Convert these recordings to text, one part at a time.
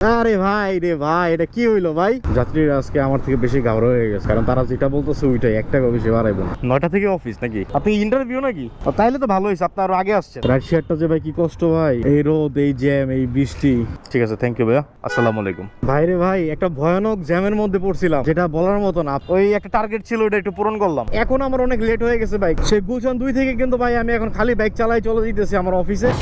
আরে ভাই রে ভাই, এটা কি হইলো ভাই? যাত্রীরা আজকে আমার থেকে বেশি ঘাবড়া হয়ে গেছে, কারণ তারা যেটা বলতেছে ওইটাই, 1 টাকা বেশি বাড়াইবো না। 9টা থেকে অফিস নাকি? আপনি ইন্টারভিউ নাকি? তাইলে তো ভালো হয়েছে, আপনি আরো আগে আসছেন। রাইড শেয়ারটা যে ভাই কি কষ্ট ভাই, এই রোদ, এই জ্যাম, এই বৃষ্টি। ঠিক আছে, থ্যাংক ইউ ভাইয়া, আসসালামু আলাইকুম। ভাই রে ভাই, একটা ভয়ানক জ্যামের মধ্যে পড়ছিলাম, যেটা বলার মতো না। ওই একটা টার্গেট ছিল, ওটা একটু পূরণ করলাম। এখন আমার অনেক লেট হয়ে গেছে বাইক। সেই গুলশান 2 থেকে কিন্তু ভাই আমি এখন খালি বাইক চালাই চলে যেতেছি আমার অফিসে।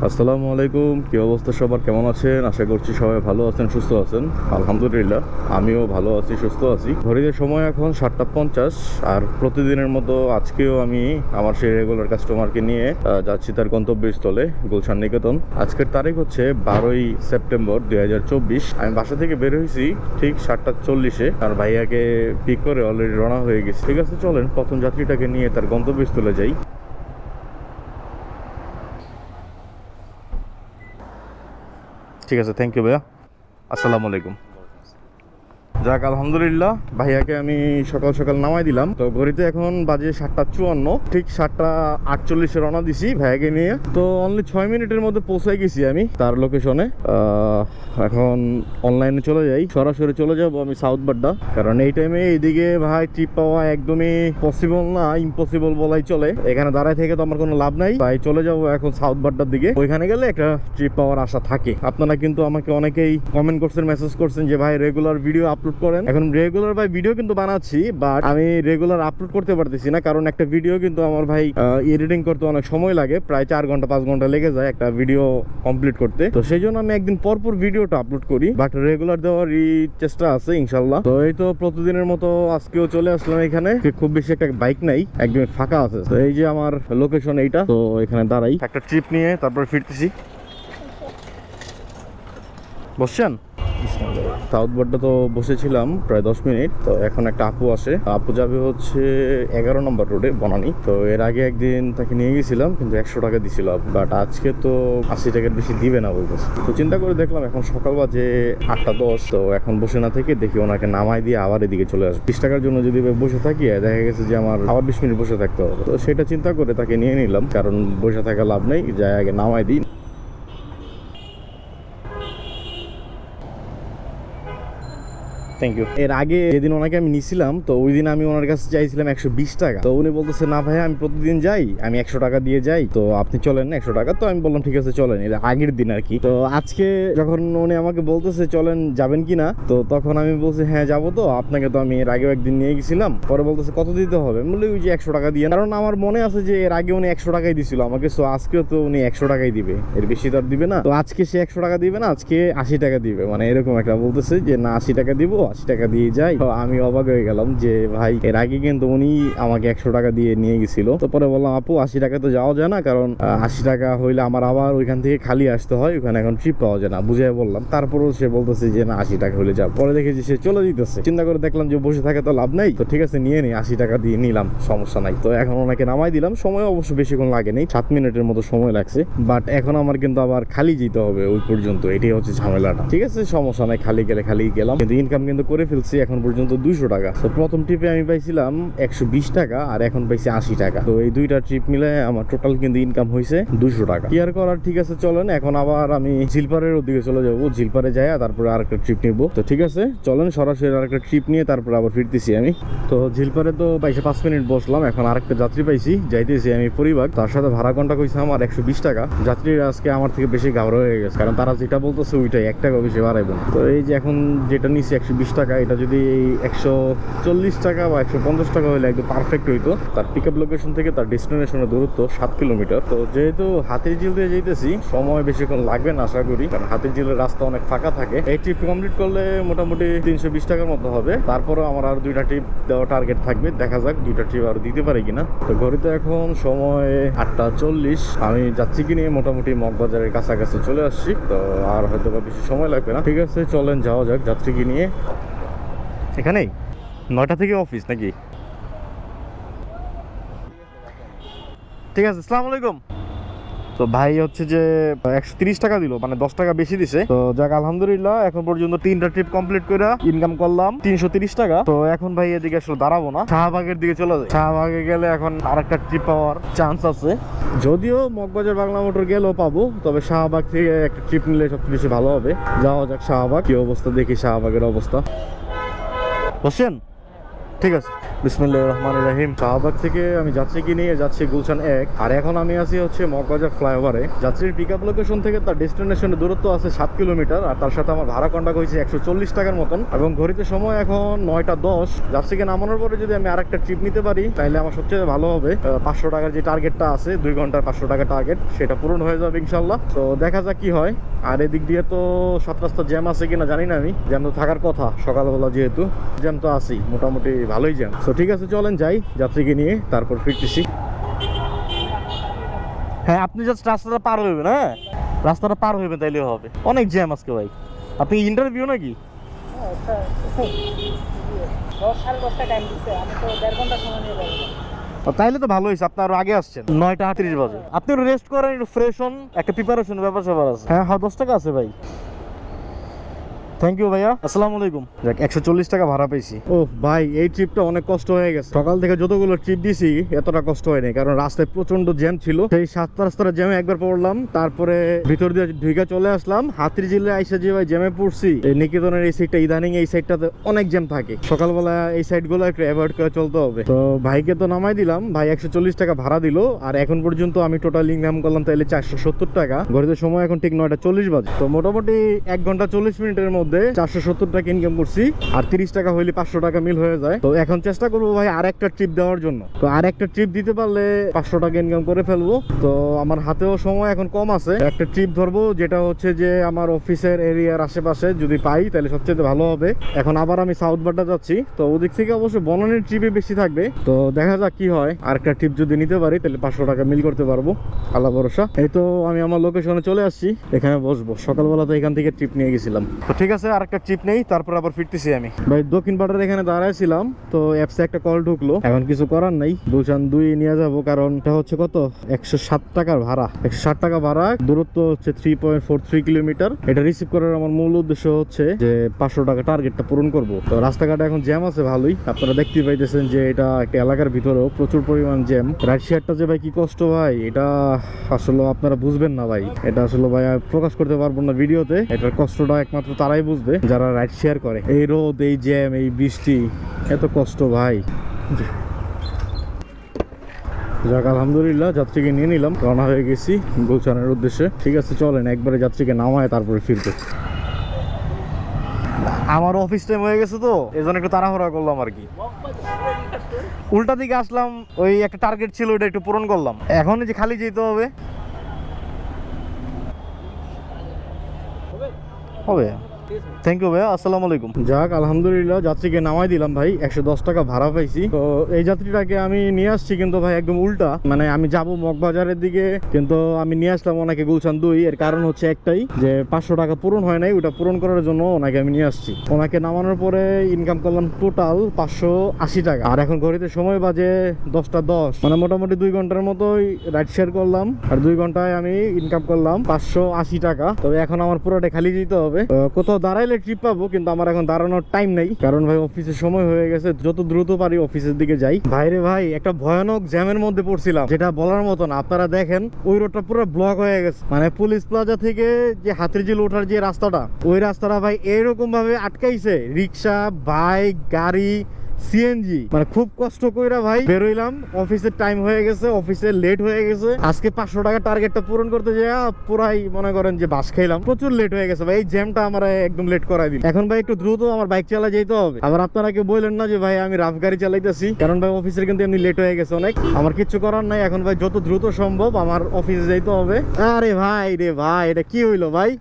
আসসালামু আলাইকুম, কি অবস্থা সবার, কেমন আছেন? আশা করছি সবাই ভালো আছেন, সুস্থ আছেন। আলহামদুলিল্লাহ আমিও ভালো আছি, সুস্থ আছি। ঘড়িতে সময় এখন 7:50, আর প্রতিদিনের মতো আজকেও আমি আমার সেই রেগুলার কাস্টমারকে নিয়ে যাচ্ছি তার গন্তব্যস্থলে গুলশান নিকেতন। আজকের তারিখ হচ্ছে 12ই সেপ্টেম্বর 2024। আমি বাসা থেকে বের হয়েছি ঠিক 7:40-এ, আর ভাইয়াকে পিক করে অলরেডি রওনা হয়ে গেছি। ঠিক আছে, চলেন প্রথম যাত্রীটাকে নিয়ে তার গন্তব্যস্থলে যাই। ঠিক আছে, থ্যাংক ইউ ভাইয়া, আসসালামু আলাইকুম। যাক, আলহামদুলিল্লাহ ভাইয়াকে আমি সকাল সকাল নামাই দিলাম। তো ঘড়িতে এখন বাজে 7:54, ঠিক 7:48-এ রওনা দিছি ভাইয়াকে নিয়ে। তো অনলি 6 মিনিটের মধ্যে পৌঁছাই গেছি আমি তার লোকেশনে। এখন অনলাইনে চলে যাই, সরাসরি চলে যাব আমি সাউথ বাড্ডা, কারণ এই টাইমে এইদিকে ভাই ট্রিপ পাওয়া একদমই পসিবল না, ইম্পসিবল বলাই চলে। এখানে দাঁড়ায় থেকে তো আমার কোনো লাভ নাই, তাই চলে যাব এখন সাউথ বাড্ডার দিকে। ওইখানে গেলে একটা ট্রিপ পাওয়ার আশা থাকে। আপনারা কিন্তু আমাকে অনেকেই কমেন্ট করছেন, মেসেজ করছেন যে ভাই রেগুলার ভিডিও আপলোড করেন। এখন রেগুলার ভাই ভিডিও কিন্তু বানাচ্ছি, বাট আমি রেগুলার আপলোড করতে পারতেছি না, কারণ একটা ভিডিও কিন্তু আমার ভাই এডিটিং করতে অনেক সময় লাগে, প্রায় 4 ঘন্টা 5 ঘন্টা লেগে যায় একটা ভিডিও কমপ্লিট করতে। তো সেই জন্য আমি একদিন পর পর ভিডিওটা আপলোড করি, বাট রেগুলার দেওয়ারই চেষ্টা আছে ইনশাল্লাহ। তো এই তো প্রতিদিনের মতো আজকেও চলে আসলাম এখানে। খুব বেশি একটা বাইক নাই, একদম ফাঁকা আছে। তো এই যে আমার লোকেশন এইটা, তো এখানে দাঁড়াই, একটা ট্রিপ নিয়ে তারপর ফিরতেছি। বসছেন? সাউথ বাড্ডা তো বসেছিলাম প্রায় 10 মিনিট। তো এখন একটা আপু আসে, আপু যাবে হচ্ছে 11 নম্বর রোডে বনানী। তো এর আগে একদিন তাকে নিয়ে গেছিলাম, কিন্তু 100 টাকা দিছিল, বাট আজকে তো 80 টাকার বেশি দিবে না বলতেছে। তো চিন্তা করে দেখলাম এখন সকাল বাজে 8:10, তো এখন বসে না থেকে দেখি ওনাকে নামাই দিয়ে আবার এদিকে চলে আসবে। 20 টাকার জন্য যদি বসে থাকি, দেখা গেছে যে আমার আবার 20 মিনিট বসে থাকতে হবে। তো সেটা চিন্তা করে তাকে নিয়ে নিলাম, কারণ বসে থাকা লাভ নেই, যাই আগে নামাই দিই। Thank you. এর আগে যেদিন ওনাকে আমি নিছিলাম, তো ওই দিন আমি ওনার কাছে চাইছিলাম 120 টাকা। তো উনি বলতেছে না ভাই, আমি প্রতিদিন যাই, আমি 100 টাকা দিয়ে যাই, তো আপনি চলেন না 100 টাকা। তো আমি বললাম ঠিক আছে চলেন, এর আগের দিন আর কি। তো আজকে যখন উনি আমাকে বলতেছে চলেন, যাবেন কি না, তো তখন আমি বলছি হ্যাঁ যাবো। তো আপনাকে তো আমি এর আগেও একদিন নিয়ে গেছিলাম। পরে বলতেছে কত দিতে হবে, আমি বলি ওই যে 100 টাকা দিয়ে, কারণ আমার মনে আছে যে এর আগে উনি 100 টাকাই দিছিল আমাকে। সো আজকেও তো উনি 100 টাকাই দিবে, এর বেশি তো আর দিবে না। তো আজকে সে 100 টাকা দিবে না, আজকে 80 টাকা দিবে, মানে এরকম একটা বলতেছে যে না 80 টাকা দিব, 80 টাকা দিয়ে যাই। তো আমি অবাক হয়ে গেলাম যে ভাই এর আগে কিন্তু উনি আমাকে 100 টাকা দিয়ে নিয়ে গেছিল। তো পরে বললাম আপু 80 টাকা তো যাওয়া যায় না, কারণ 80 টাকা হইলে আমার আবার ওইখান থেকে খালি আসতে হয়, ওখানে এখন ট্রিপ পাওয়া যায় না, বুঝাই বললাম। তারপরেও সে বলতেছে যে না 80 টাকা হলে যাব। পরে দেখেছি সে চলে দিতেছে। চিন্তা করে দেখলাম যে বসে থাকে তো লাভ নাই, তো ঠিক আছে নিয়ে নি, 80 টাকা দিয়ে নিলাম, সমস্যা নাই। তো এখন ওনাকে নামাই দিলাম, সময় অবশ্য বেশিক্ষণ লাগে নেই, 7 মিনিটের মতো সময় লাগছে। বাট এখন আমার কিন্তু আবার খালি যেতে হবে ওই পর্যন্ত, এটাই হচ্ছে ঝামেলাটা। ঠিক আছে, সমস্যা নাই, খালি গেলে খালি গেলাম, কিন্তু ইনকাম কিন্তু করে ফেলছি এখন পর্যন্ত 200 টাকা। তো প্রথম ট্রিপে আমি পাইছিলাম 120 টাকা, আর এখন পাইছি 80 টাকা। তো এই দুইটা ট্রিপ মিলে আমার টোটাল কিন্তু ইনকাম হয়েছে 200 টাকা। কি আর করার, ঠিক আছে চলেন এখন আবার আমি ঝিলপাড়ের ওদিকে চলে যাবো। ঝিলপাড়ে যাই তারপরে আরেকটা ট্রিপ নিবো। তো ঠিক আছে চলেন সরাসরি আরেকটা ট্রিপ নিয়ে তারপরে আবার ফিরতেছি আমি। তো ঝিলপাড়ে তো 5 মিনিট বসলাম, এখন আরেকটা যাত্রী পাইছি, যাইতেছি আমি পরিবার। তার সাথে ভাড়া কন্টাক্ট হয়েছে আমার 120 টাকা। যাত্রীরা আজকে আমার থেকে বেশি ঘাবড়া হয়ে গেছে, কারণ তারা যেটা বলতেছে ওইটাই, 1 টাকা বেশি বাড়াইবো না। তো এই যে এখন যেটা নিচ্ছি 120 টাকা, এটা যদি এই 140 টাকা বা 150 টাকা হলে একদম পারফেক্ট হইতো। তার পিক আপ লোকেশন থেকে তার ডেস্টিনেশনের দূরত্ব 7 কিলোমিটার। তো যেহেতু হাতিরঝিল দিয়ে যেতেছি, সময় বেশিক্ষণ লাগবে না আশা করি, কারণ হাতিরঝিলের রাস্তা অনেক ফাঁকা থাকে। এই ট্রিপ কমপ্লিট করলে মোটামুটি 320 টাকার মতো হবে। তারপরে আমার আর 2টা ট্রিপ দেওয়া টার্গেট থাকবে, দেখা যাক 2টা ট্রিপ আর দিতে পারি কিনা। তো ঘড়িতে এখন সময় 8:40, আমি যাচ্ছি কি নিয়ে মোটামুটি মগবাজারের কাছাকাছি চলে আসছি। তো আর হয়তো বা বেশি সময় লাগবে না। ঠিক আছে চলেন যাওয়া যাক যাত্রী কি নিয়ে। এখানেই 9টা থেকে অফিস নাকি? ঠিক আছে, আসসালামু আলাইকুম। তো ভাই হচ্ছে যে 130 টাকা দিল, মানে 10 টাকা বেশি দিছে। তো যাক আলহামদুলিল্লাহ, এখন পর্যন্ত 3টা ট্রিপ কমপ্লিট করে ইনকাম করলাম 330 টাকা। তো এখন ভাই এদিকে আসলে দাঁড়াবো না, শাহবাগের দিকে চলে যাই। শাহবাগে গেলে এখন আরেকটা ট্রিপ পাওয়ার চান্স আছে, যদিও মগবাজার বাংলা মোটর গেলেও পাবো, তবে শাহবাগ থেকে একটা ট্রিপ নিলে সবচেয়ে বেশি ভালো হবে। যাওয়া যাক শাহবাগ, কি অবস্থা দেখি শাহবাগের অবস্থা। বসেন, ঠিক আছে। বিসমিল্লাহির রহমানির রহিম। শাহবাগ থেকে আমি যাত্রীকে নিয়ে যাচ্ছি গুলশান 1, আর এখন আমি আছি হচ্ছে মগবাজার ফ্লাইওভারে। যাত্রীর পিক আপ লোকেশন থেকে তার ডেস্টিনেশনের দূরত্ব আছে 7 কিলোমিটার, আর তার সাথে আমার ভাড়া কন্টাক্ট হয়েছে 140 টাকার মতন, এবং ঘড়িতে সময় এখন 9টা 10। যাত্রীকে নামানোর পরে যদি আমি আরেকটা ট্রিপ নিতে পারি তাহলে আমার সবচেয়ে ভালো হবে। 500 টাকার যে টার্গেটটা আছে, 2 ঘন্টার 500 টাকা টার্গেট, সেটা পূরণ হয়ে যাবে ইনশাল্লাহ। তো দেখা যাক কি হয়। আর এদিক দিয়ে তো 7 রাস্তা জ্যাম আছে কিনা জানি না, আমি জ্যাম তো থাকার কথা, সকালবেলা যেহেতু জ্যাম তো আছেই, মোটামুটি ভালোই জ্যাম। তো ঠিক আছে, চলেন যাই যাত্রীকে নিয়ে, তারপর ফিরতেছি। হ্যাঁ, আপনি জাস্ট রাস্তাটা পার হইবেন, হ্যাঁ রাস্তাটা পার হইবেন তাইলে হবে। অনেক জ্যাম আজকে ভাই। আপনি ইন্টারভিউ নাকি? 10-10:30 টাইম দিচ্ছে, আমি তো 1.5 ঘন্টা সময় নিয়ে যাবো। তাইলে তো ভালো হয়েছে, আপনি আরো আগে আসছেন। 9টা 38 বাজে। আপনি একটু রেস্ট করেন, একটু ফ্রেশ হন, একটা প্রিপারেশন ব্যাপার স্যাপার আছে। হ্যাঁ হ্যাঁ, 10 টাকা আছে ভাই। থ্যাংক ইউ ভাইয়া, আসসালামু আলাইকুম। দেখ 140 টাকা ভাড়া পেয়েছি। ও ভাই, এই ট্রিপটা অনেক কষ্ট হয়ে গেছে। সকাল থেকে যতগুলো ট্রিপ দিছি এতটা কষ্ট হয়নি, কারণ রাস্তায় প্রচন্ড জ্যাম ছিল। সেই 7 রাস্তার জ্যামে একবার পড়লাম, তারপরে ভিতর দিয়ে ঢুকে চলে আসলাম। হাতিরঝিলে আইসা যে ভাই জ্যামে পড়ছি, এই নিকেতনের এই সাইডটা, ইদানিং এই সাইডটাতে অনেক জ্যাম থাকে। সকালবেলা এই সাইডগুলো একটু অ্যাভয়েড করে চলতে হবে। তো ভাইকে তো নামাই দিলাম, ভাই 140 টাকা ভাড়া দিল, আর এখন পর্যন্ত আমি টোটাল ইনকাম করলাম তাইলে 470 টাকা। ঘড়িতে সময় এখন ঠিক 9টা 40 বাজে। তো মোটামুটি 1 ঘন্টা 40 মিনিটের মধ্যে 470 টাকা ইনকাম করছি, আর 30 টাকা হইলে 500 টাকা মিল হয়ে যায়। তো এখন চেষ্টা করবো ভাই আর একটা ট্রিপ দেওয়ার জন্য। তো আর একটা ট্রিপ দিতে পারলে 500 টাকা ইনকাম করে ফেলবো। তো আমার হাতেও সময় এখন কম আছে, একটা ট্রিপ ধরবো যেটা হচ্ছে যে আমার অফিসের এরিয়ার আশেপাশে যদি পাই তাহলে সবচেয়ে ভালো হবে। এখন আবার আমি সাউথ বাড্ডা যাচ্ছি, তো ওদিক থেকে অবশ্য বনানীর ট্রিপে বেশি থাকবে। তো দেখা যাক কি হয়, আর একটা ট্রিপ যদি নিতে পারি তাহলে 500 টাকা মিল করতে পারবো, আল্লাহ ভরসা। এই তো আমি আমার লোকেশনে চলে আসছি, এখানে বসবো। সকালবেলা তো এখান থেকে ট্রিপ নিয়ে গেছিলাম। তো ঠিক আছে, আর একটা ট্রিপ নেই, তারপর আবার ফিরতেছি আমি। ভাই দক্ষিণ পাড়ার এখানে দাঁড়াইছিলাম, তো অ্যাপসে একটা কল ঢুকলো, এখন কিছু করার নাই, গুলশান 2 নিয়ে যাবো। কারণ এটা হচ্ছে কত, 107 টাকার ভাড়া, 160 টাকা ভাড়া, দূরত্ব হচ্ছে 3.43 কিলোমিটার। এটা রিসিভ করার আমার মূল উদ্দেশ্য হচ্ছে যে 500 টাকা টার্গেটটা পূরণ করব। তো রাস্তাঘাটে এখন জ্যাম আছে ভালোই, আপনারা দেখতেই পাইতেছেন যে এটা একটা এলাকার ভিতরেও প্রচুর পরিমাণ জ্যাম। রাইড শেয়ারটা যে ভাই কি কষ্ট ভাই, এটা আসলে আপনারা বুঝবেন না ভাই, এটা আসলে ভাই প্রকাশ করতে পারবো না ভিডিওতে। এটার কষ্টটা একমাত্র তারাই বুঝবে যারা রাইড শেয়ার করে। এই রোদ, এই জ্যাম, এই বৃষ্টি, এত কষ্ট ভাই। যাক আলহামদুলিল্লাহ, যাত্রীকে নিয়ে নিলাম, রওনা হয়ে গেছি গুলশানের উদ্দেশ্যে। ঠিক আছে, চলেন একবারে যাত্রীকে নামায় তারপরে ফিরতে। আমার অফিস টাইম হয়ে গেছে, তো এই জন্য একটু তাড়াহুড়া করলাম আর কি। উল্টা দিকে আসলাম, ওই একটা টার্গেট ছিল ওটা একটু পূরণ করলাম। এখন যে খালি যেতে হবে হবে। থ্যাংক ইউ ভাইয়া, আসসালামু আলাইকুম। যাক আলহামদুলিল্লাহ, যাত্রীকে নামাই দিলাম ভাই, 110 টাকা ভাড়া পাইছি। তো এই যাত্রীটাকে আমি নিয়ে আসছি, কিন্তু ভাই একদম উল্টা, মানে আমি যাব মগবাজারের দিকে, কিন্তু আমি নিয়ে আসলাম ওনাকে গুলশান 2। এর কারণ হচ্ছে একটাই, যে 500 টাকা পূরণ হয় নাই, ওটা পূরণ করার জন্য ওনাকে আমি নিয়ে আসছি। ওনাকে নামানোর পরে ইনকাম করলাম টোটাল 580 টাকা, আর এখন ঘড়িতে সময় বাজে 10টা 10, মানে মোটামুটি 2 ঘন্টার মতোই রাইড শেয়ার করলাম, আর 2 ঘন্টায় আমি ইনকাম করলাম 580 টাকা। তবে এখন আমার পুরোটা খালি যেতে হবে, কোথাও দাঁড়াইলে ট্রিপ পাবো, কিন্তু আমার এখন দাঁড়ানোর টাইম নেই, কারণ ভাই অফিসের সময় হয়ে গেছে। যত দ্রুত পারি অফিসের দিকে যাই। ভাইরে ভাই, একটা ভয়ানক জ্যামের মধ্যে পড়ছিলাম, যেটা বলার মতো না। আপনারা দেখেন ওই রোডটা পুরো ব্লক হয়ে গেছে, মানে পুলিশ প্লাজা থেকে যে হাতিরঝিল ওঠার যে রাস্তাটা, ওই রাস্তাটা ভাই এরকম ভাবে আটকাইছে, রিক্সা, বাইক, গাড়ি, সিএনজি, মানে খুব কষ্ট কইরা ভাই বেরোইলাম। অফিসের টাইম হয়ে গেছে, অফিসে লেট হয়ে গেছে। আজকে 500 টাকা টার্গেটটা পূরণ করতে যাই পুরাই মনে করেন যে বাস খাইলাম, প্রচুর লেট হয়ে গেছে ভাই। এই জ্যামটা আমার একদম লেট করাই দিল। এখন ভাই একটু দ্রুত আমার বাইক চালা যেতে হবে। আবার আপনারা কেউ বললেন না যে ভাই আমি রাফ গাড়ি চালাইতেছি, কারণ ভাই অফিসের কিন্তু এমনি লেট হয়ে গেছে অনেক। আমার কিচ্ছু করার নাই, এখন ভাই যত দ্রুত সম্ভব আমার অফিসে যাইতে হবে। আরে ভাই রে ভাই, এটা কি হইলো ভাই?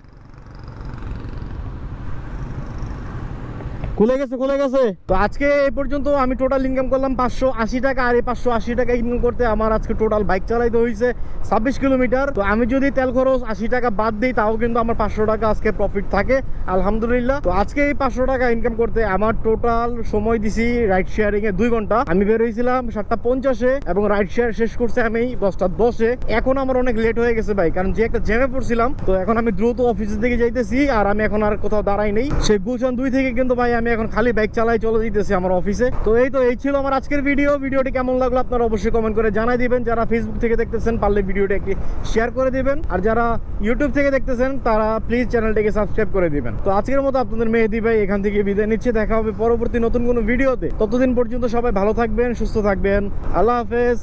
খুলে গেছে। তো আজকে এই পর্যন্ত আমি টোটাল ইনকাম করলাম 580 টাকা, আর এই 580 টাকা ইনকাম করতে আমার আজকে টোটাল বাইক চালাইতে হয়েছে 26 কিলোমিটার। তো আমি যদি তেল খরচ 80 টাকা বাদ দিই তাও কিন্তু আমার 500 টাকা আজকে প্রফিট থাকে আলহামদুলিল্লাহ। তো আজকে এই 500 টাকা ইনকাম করতে আমার টোটাল সময় দিছি রাইড শেয়ারিং এ 2 ঘন্টা। আমি বের হয়েছিলাম 7:50-এ এবং রাইড শেয়ার শেষ করছে আমি 10:10-এ। এখন আমার অনেক লেট হয়ে গেছে ভাই, কারণ যে একটা জ্যামে পড়ছিলাম। তো এখন আমি দ্রুত অফিসের দিকে যাইতেছি, আর আমি এখন আর কোথাও দাঁড়াই নেই। সেই গুলশান 2 থেকে কিন্তু ভাই আমি এখন খালি বাইক চালাই চলে যেতেছি আমার অফিসে। তো এই ছিল আমার আজকের ভিডিওটি কেমন লাগলো আপনারা অবশ্যই কমেন্ট করে জানাই দিবেন। যারা ফেসবুক থেকে দেখতেছেন পারলে ভিডিওটা একটি শেয়ার করে দিবেন, আর যারা ইউটিউব থেকে দেখতেছেন তারা প্লিজ চ্যানেলটিকে সাবস্ক্রাইব করে দিবেন। তো আজকের মতো আপনাদের মেহেদি ভাই এখান থেকে বিদায় নিচ্ছে। দেখা হবে পরবর্তী নতুন কোনো ভিডিওতে। ততদিন পর্যন্ত সবাই ভালো থাকবেন, সুস্থ থাকবেন। আল্লাহ হাফেজ।